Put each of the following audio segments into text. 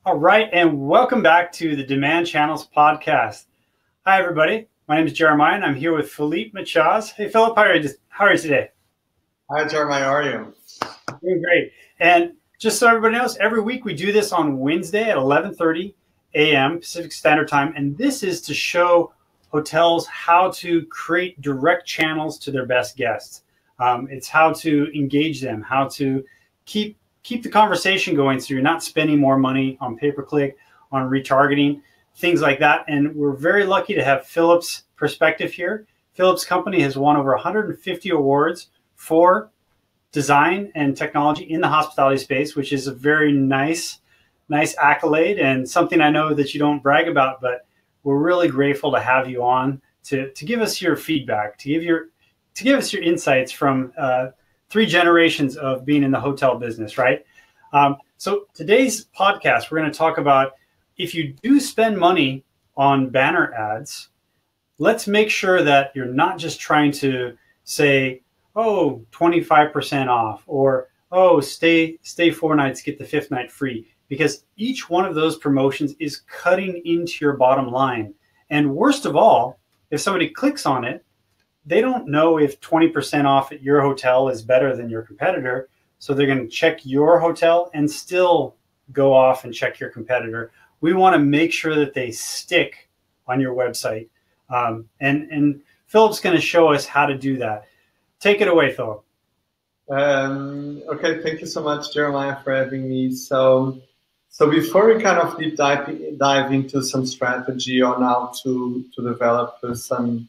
All right, and welcome back to the Demand Channels podcast. Hi, everybody. My name is Jeremiah, and I'm here with Philippe Machaz. Hey, Philip, how are you today? Hi, Jeremiah. How are you? Doing great. And just so everybody knows, every week we do this on Wednesday at 11:30 a.m. Pacific Standard Time, and this is to show hotels how to create direct channels to their best guests. It's how to engage them, how to keep the conversation going so you're not spending more money on pay-per-click, on retargeting, things like that. And we're very lucky to have Philip's perspective here. Philip's company has won over 150 awards for design and technology in the hospitality space, which is a very nice accolade and something I know that you don't brag about, but we're really grateful to have you on to give us your feedback, to give us your insights from 3 generations of being in the hotel business, right? So today's podcast, we're going to talk about if you do spend money on banner ads, let's make sure that you're not just trying to say, oh, 25% off, or oh, stay 4 nights, get the 5th night free, because each one of those promotions is cutting into your bottom line. And worst of all, if somebody clicks on it, they don't know if 20% off at your hotel is better than your competitor. So they're going to check your hotel and still go off and check your competitor. We want to make sure that they stick on your website. And Philip's going to show us how to do that. Take it away, Philip. Okay, thank you so much, Jeremiah, for having me. So before we kind of deep dive into some strategy on how to develop some,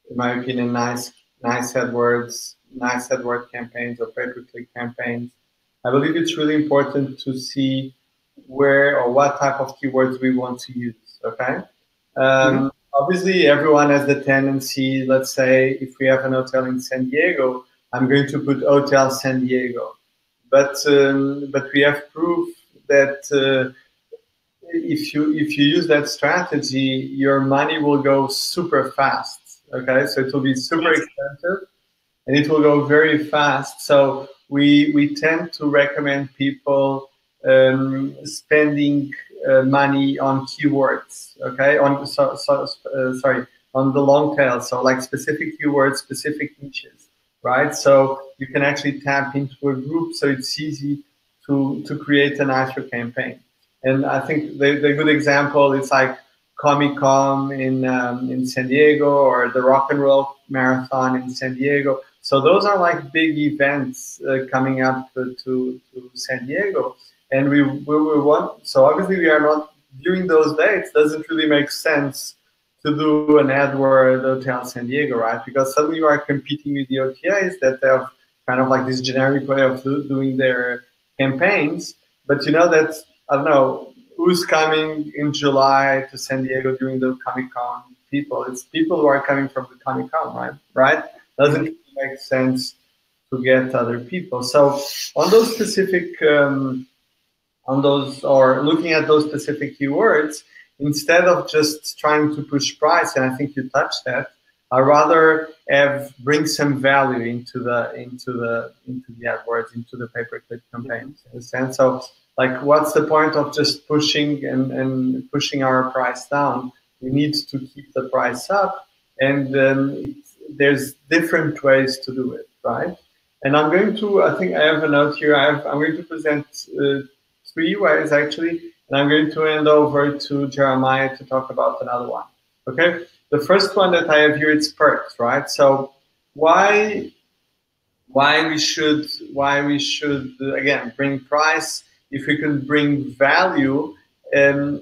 in my opinion, nice AdWord campaigns or pay-per-click campaigns, I believe it's really important to see where or what type of keywords we want to use. Okay. Obviously, everyone has the tendency, let's say, if we have an hotel in San Diego, I'm going to put Hotel San Diego. But we have proof that if you use that strategy, your money will go super fast. Okay, so it will be super expensive, and it will go very fast. So we tend to recommend people spending money on keywords, okay, on the long tail, so like specific keywords, specific niches, right? So you can actually tap into a group, so it's easy to create a nicer campaign. And I think the good example is like Comic-Con in San Diego, or the Rock and Roll Marathon in San Diego. So those are like big events coming up to San Diego. And we want, so obviously we are not viewing those dates. Doesn't really make sense to do an AdWord Hotel San Diego, right? Because suddenly you are competing with the OTAs that have kind of like this generic way of doing their campaigns. But you know that, I don't know, who's coming in July to San Diego during the Comic-Con? People. It's people who are coming from the Comic-Con, right? Doesn't really make sense to get other people. So on those specific looking at those specific keywords, instead of just trying to push price, and I think you touched that, I rather bring some value into the AdWords, into the pay-per-click campaigns. In a sense, so like, what's the point of just pushing and pushing our price down? We need to keep the price up, and there's different ways to do it, right? And I'm going to, I think I have a note here. I'm going to present 3 ways actually, and I'm going to hand over to Jeremiah to talk about another one. Okay, the first one that I have here, it's perks, right? So why we should again bring price if we can bring value and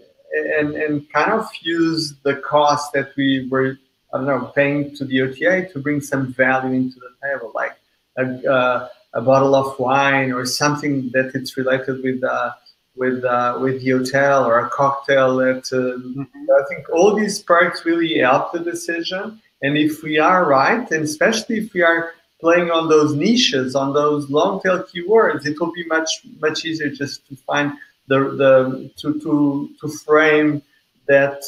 kind of use the cost that we were, I don't know, paying to the OTA to bring some value into the table, like a bottle of wine or something that it's related with the hotel, or a cocktail. That I think all these perks really help the decision. And if we are right, and especially if we are playing on those niches, on those long tail keywords, it will be much easier just to find to frame that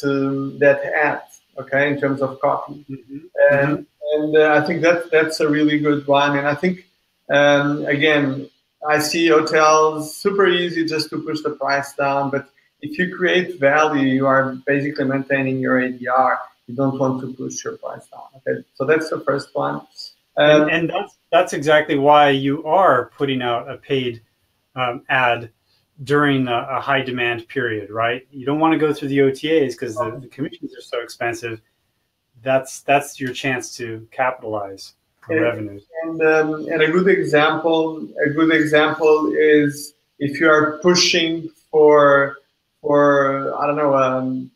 ad, okay, in terms of copy. And I think that's a really good one. And I think again, I see hotels super easy just to push the price down, but if you create value, you are basically maintaining your ADR. You don't want to push your price down. Okay, so that's the first one. And that's exactly why you are putting out a paid ad during a high demand period, right? You don't want to go through the OTAs because the commissions are so expensive. That's your chance to capitalize on revenues. And a good example is if you are pushing for I don't know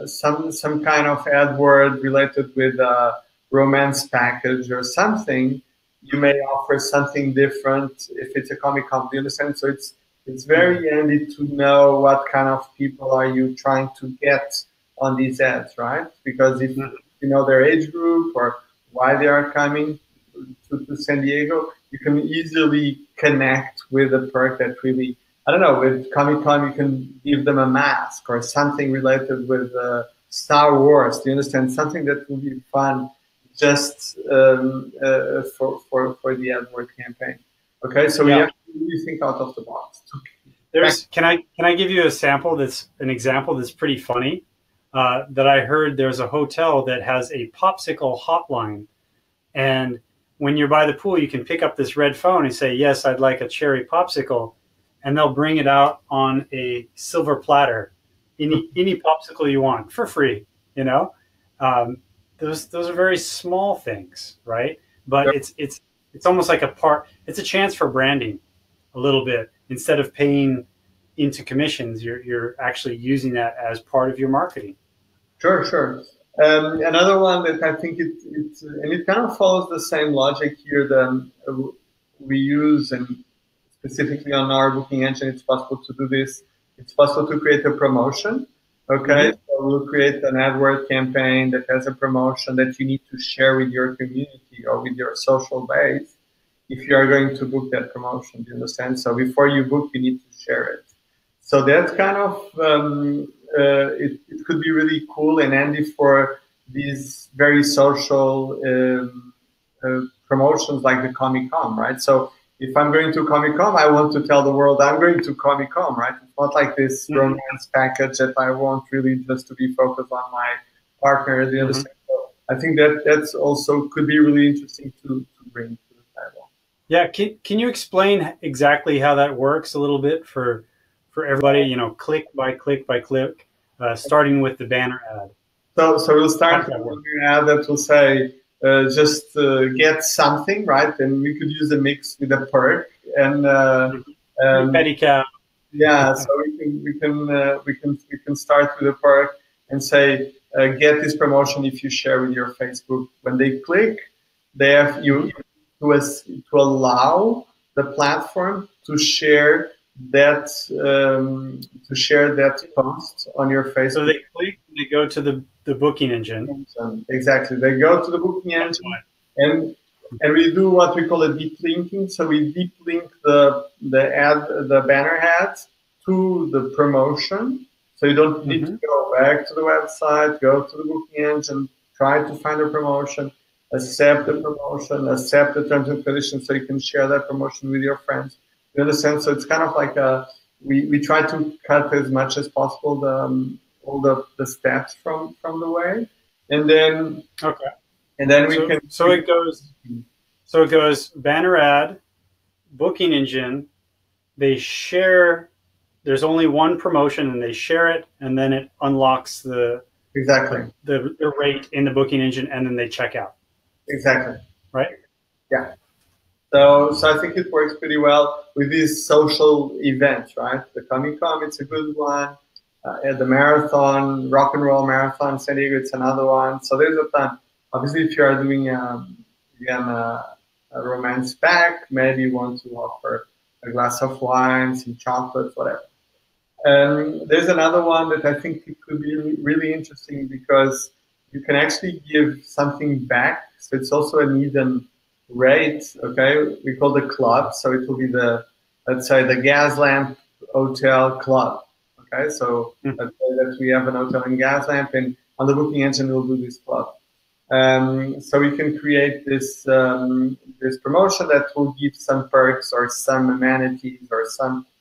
some kind of ad word related with a romance package or something, you may offer something different if it's a Comic Con. Do you understand? So it's very handy to know what kind of people are you trying to get on these ads, right? Because if you know their age group or why they are coming to San Diego, you can easily connect with a perk that really, I don't know, with Comic Con, you can give them a mask or something related with Star Wars. Do you understand? Something that will be fun just for the AdWords campaign. Okay, so we have to really think out of the box. Can I give you a sample that's an example that's pretty funny? That I heard there's a hotel that has a popsicle hotline, and when you're by the pool, you can pick up this red phone and say, "Yes, I'd like a cherry popsicle," and they'll bring it out on a silver platter, any popsicle you want for free. You know, those are very small things, right? But it's almost like it's a chance for branding, a little bit. Instead of paying into commissions, you're actually using that as part of your marketing. Sure. Another one that I think it kind of follows the same logic here that we use, and specifically on our booking engine, it's possible to do this. It's possible to create a promotion. Okay, so we'll create an AdWords campaign that has a promotion that you need to share with your community or with your social base if you are going to book that promotion. Do you understand? So before you book, you need to share it. So that's kind of it could be really cool and handy for these very social promotions like the Comic Con, right? So if I'm going to Comic Con, I want to tell the world I'm going to Comic Con, right? It's not like this romance package that I want really just to be focused on my partner. The other side. So I think that's also could be really interesting to bring to the table. Yeah, can you explain exactly how that works a little bit for everybody? You know, click by click by click, starting with the banner ad. So we'll start with an ad that will say just get something, right? And we could use a mix with a perk and pedicab. Yeah, so we can start with a perk and say get this promotion if you share with your Facebook. When they click, they have to allow the platform to share that post on your Facebook. So they click, they go to the booking engine. Exactly, they go to the booking engine, and we do what we call a deep linking. So we deep link the banner ads to the promotion. So you don't need to go back to the website, go to the booking engine, try to find a promotion, accept the promotion, accept the terms and conditions, so you can share that promotion with your friends. You understand? So it's kind of like we try to cut as much as possible all the steps from the way, and then it goes banner ad, booking engine. They share. There's only one promotion, and they share it, and then it unlocks the rate in the booking engine, and then they check out. Exactly. Right. Yeah. So I think it works pretty well with these social events, right? The Comic Con, it's a good one. At the marathon, rock and roll marathon, San Diego, it's another one. So there's a ton. Obviously, if you are doing a romance pack, maybe you want to offer a glass of wine, some chocolate, whatever. There's another one that I think it could be really interesting because you can actually give something back. So it's also an even rate, okay? We call the club. So it will be let's say the Gaslamp Hotel Club, okay? So let's say that we have an hotel in Gaslamp, and on the booking engine, we'll do this club. So we can create this promotion that will give some perks or some amenities or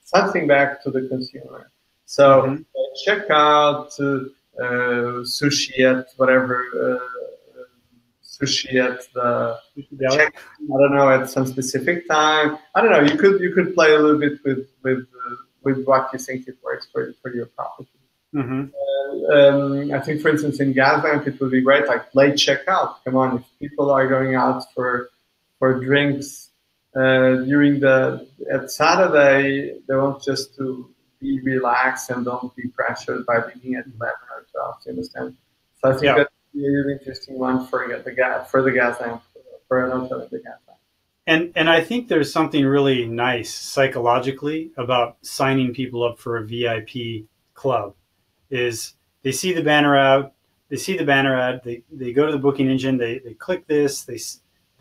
something back to the consumer. So Mm-hmm. check out sushi at whatever sushi at the Deli. check. I don't know, at some specific time. I don't know. You could play a little bit with what you think it works for your property. Mm-hmm. I think, for instance, in Gaslamp, it would be great, like late checkout. Come on, if people are going out for drinks during the at Saturday, they want just to be relaxed and don't be pressured by being at 11 or 12. You understand? So I think Yeah. that's a really interesting one for the gas lamp for an hotel in the gas lamp. And I think there's something really nice psychologically about signing people up for a VIP club. Is they see the banner out, they see the banner ad, they go to the booking engine, they click this,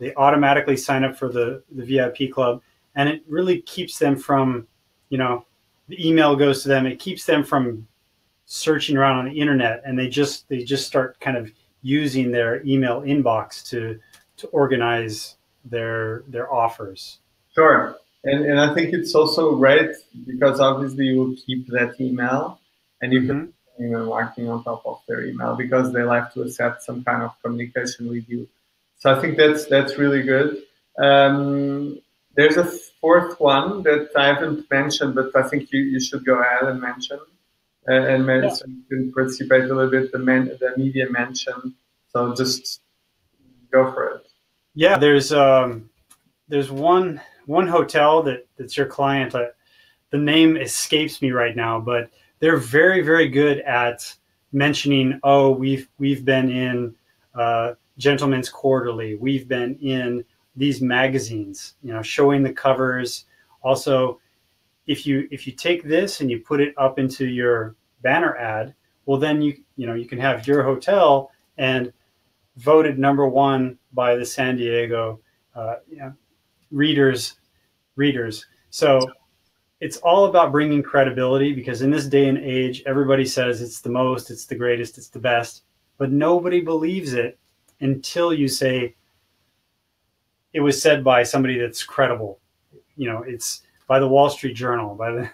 they automatically sign up for the VIP club, and it really keeps them from, you know, the email goes to them. It keeps them from searching around on the internet, and they just start kind of using their email inbox to organize their offers. Sure. And I think it's also great because obviously you will keep that email and you can Mm-hmm. email marketing on top of their email because they'll have to accept some kind of communication with you. So I think that's really good. There's a fourth one that I haven't mentioned, but I think you should go ahead and mention Yeah. so you can participate a little bit the media mention. So just go for it. Yeah, there's one hotel that's your client. The name escapes me right now, but they're very good at mentioning. Oh, we've been in Gentleman's Quarterly. We've been in these magazines. You know, showing the covers. Also, if you take this and you put it up into your banner ad, well, then you can have your hotel and voted number one by the San Diego you know, readers readers. So it's all about bringing credibility because in this day and age, everybody says it's the most, it's the greatest, it's the best, but nobody believes it until you say it was said by somebody that's credible. You know, it's by the Wall Street Journal, by the,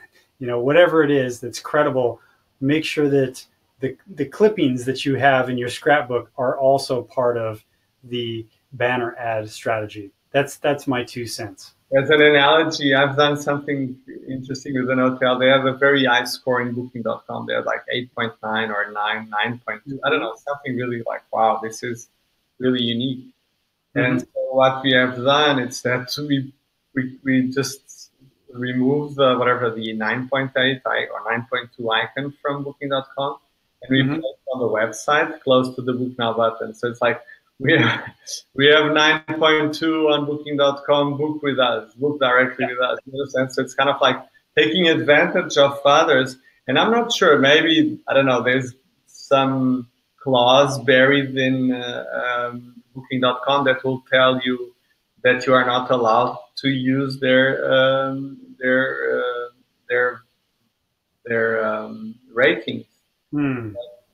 whatever it is that's credible. Make sure that the clippings that you have in your scrapbook are also part of the banner ad strategy. That's my 2 cents. As an analogy, I've done something interesting with an hotel. They have a very high score in Booking.com. They're like 8.9 or 9.2. I don't know, something really like, wow, this is really unique. And so what we have done is that we just remove whatever the 9.8 or 9.2 icon from Booking.com, and we put it on the website close to the Book Now button. So it's like we have 9.2 on Booking.com. Book with us. Book directly with us. You understand? So it's kind of like taking advantage of others. And I'm not sure. Maybe I don't know. There's some clause buried in Booking.com that will tell you that you are not allowed to use their ratings.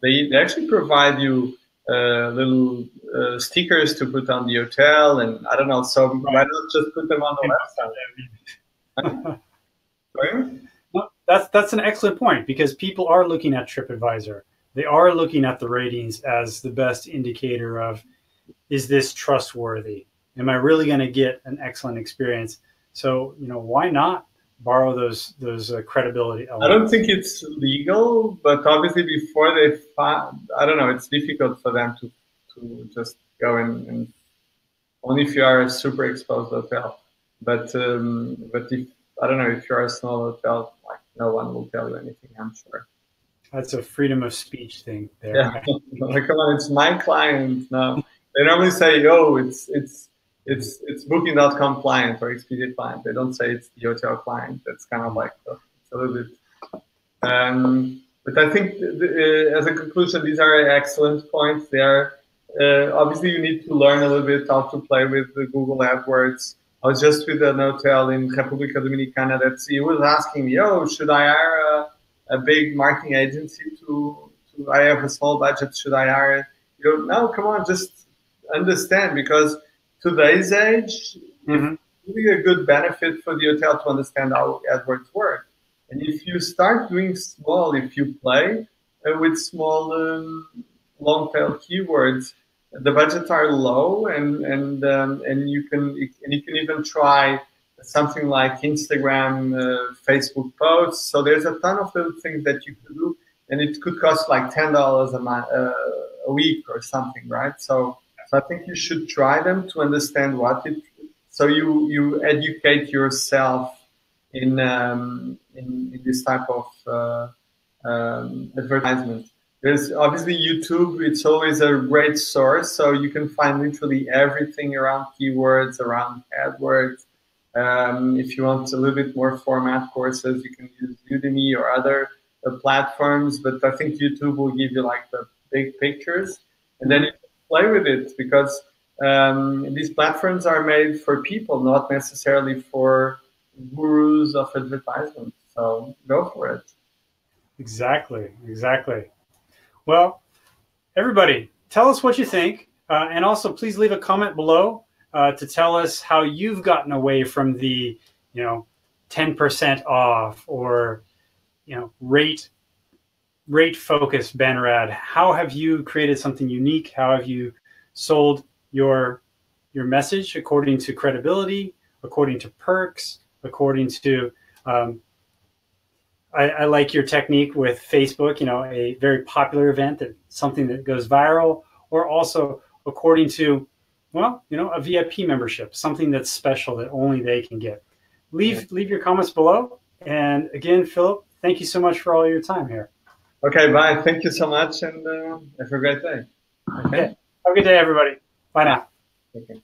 They actually provide you little stickers to put on the hotel, and I don't know. So why not just put them on the website? Sorry? Well, that's an excellent point because people are looking at TripAdvisor. They are looking at the ratings as the best indicator of, is this trustworthy? Am I really going to get an excellent experience? So, why not borrow those credibility elements? I don't think it's legal, but obviously before they find, I don't know, it's difficult for them to just go and only if you are a super exposed hotel. But if I don't know, if you're a small hotel, like no one will tell you anything, I'm sure. That's a freedom of speech thing there. Yeah, like, come on, it's my client. No, they normally say, "Oh, it's Booking.com client or Expedia client." They don't say it's the hotel client. That's kind of like it's a little bit. But I think as a conclusion, these are excellent points. They are obviously you need to learn a little bit how to play with the Google AdWords. I was just with an hotel in República Dominicana that he was asking me, "Oh, should I hire a big marketing agency to I have a small budget, should I hire it?" No, come on, just understand, because today's age, it's really a good benefit for the hotel to understand how AdWords work. And if you start doing small, if you play with small long tail keywords, the budgets are low, and you can even try something like Instagram, Facebook posts. So there's a ton of little things that you could do, and it could cost like $10 a month, a week or something, right? So I think you should try them to understand what it. So you educate yourself in this type of advertisement. There's obviously YouTube. It's always a great source, so you can find literally everything around keywords, around AdWords. If you want a little bit more format courses, you can use Udemy or other platforms. But I think YouTube will give you like the big pictures, and then you can play with it because these platforms are made for people, not necessarily for gurus of advertisement. So go for it. Exactly, exactly. Well, everybody, tell us what you think. And also, please leave a comment below to tell us how you've gotten away from the, 10% off or, rate focused banner ad. How have you created something unique? How have you sold your message according to credibility, according to perks, according to I like your technique with Facebook, a very popular event, something that goes viral, or also according to, a VIP membership, something that's special that only they can get. Leave your comments below. And again, Philip, thank you so much for all your time here. Okay, bye. Thank you so much, and have a great day. Okay. Have a good day, everybody. Bye now. Okay.